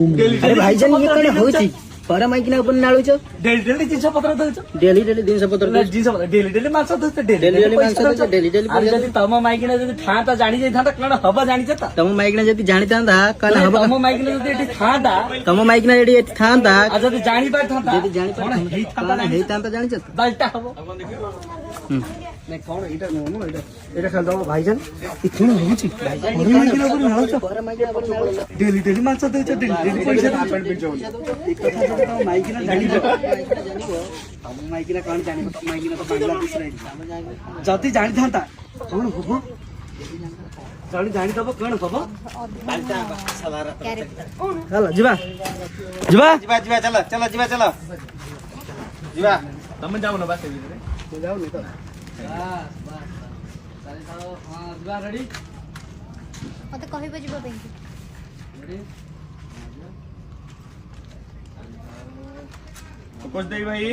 अरे भाईजान ये कौन होची पर माइकिना अपन नाळुच डेली डेली जिनस पत्र दउछ डेली डेली दिन सब पत्र जिनस डेली डेली मांस दउछ डेली डेली मांस दउछ डेली डेली अरे जदी तम माइकिना जदी थाता जानि जाई थाता कण हबा जानि जता तम माइकिना जति जानितांदा कन हबा तम माइकिना जदी एठी थाता तम माइकिना एडी एठी थांदा आ जदी जानि पार थाता जति जानि पार कन हेतांता जानिछ बालटा हबो नै कोन एटा नो एटा एटा खाल दो भाईजान इथुन होची भाईजान माइकिना पर नाळुछ पर माइकिना अपन नाळुच डेली डेली मांस दउछ डेली डेली पैसा आपण पिंचो एक कथा जदी तम माइकिना जानि तम माइकिना कोन जानि तम माइकिना तो बांग्लादेश रे जति जानि थाता कोन हबो जानि जानि तब कोन हबो बालटा सवार चल जिबा जिबा ଯିବା ଯିବା ଚାଲ ଚାଲ ଯିବା ଚାଲ ଯିବା तम जाओ न बस रे जाओ नि तो बस बस चले जाओ हां जिबा रेडी मते कहिबो जिबो बैंक रेडी कुछ देई भाई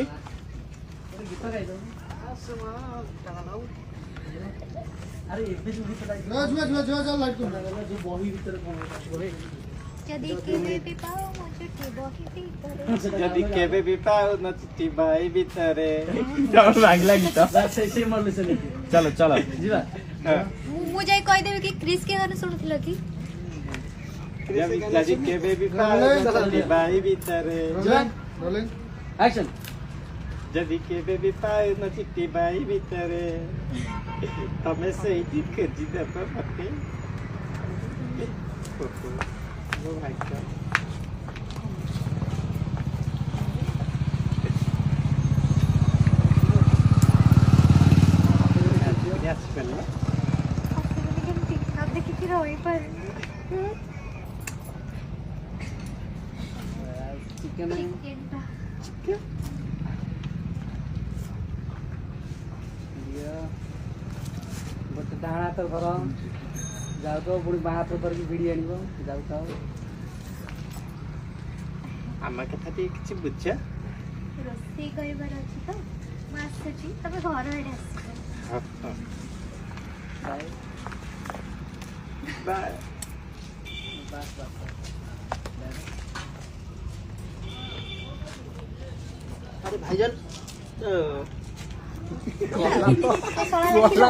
गीत गाई दो अरे एबे जो गीत गाई जो लाइट को जो बही भीतर कोन बोले जदी केबे भी पाओ मुझे के बही भीतर ଯଦି କେବେ ବି ପାଉ ନ ଚିଠି ଭାଇ ଭିତରେ जाओ लागला गीत बस ऐसे मरले से ଚାଲ ଚାଲ जीवा मु जाई कहि देबे कि क्रिस के गाना सुनथिलो कि ଯଦି କେବେ ବି ପାଉ ନ ଚିଠି ଭାଇ ଭିତରେ एक्शन ଯଦି କେବେ ବି ପାଉ ନ ଚିଠି ଭାଇ ଭିତରେ ତମେ ସେଇଠି ଖୋଜିଦେବ ମତେ ମୋ ଭାଗ୍ୟ अब देखि कि रोई पर चिकन गोटे डाँडा तो घर जाऊ तो पुणी बाँ हाथ धरिकी भिड़ी आଣିବ जाऊ तो ଆମ କଥା ଟିକେ କିଛି ବୁଝ रोसी करिबार अछि तो मास अछि तबे घर एडे आसी बाय बस बस अरे भाईजान तो सळा देखिलो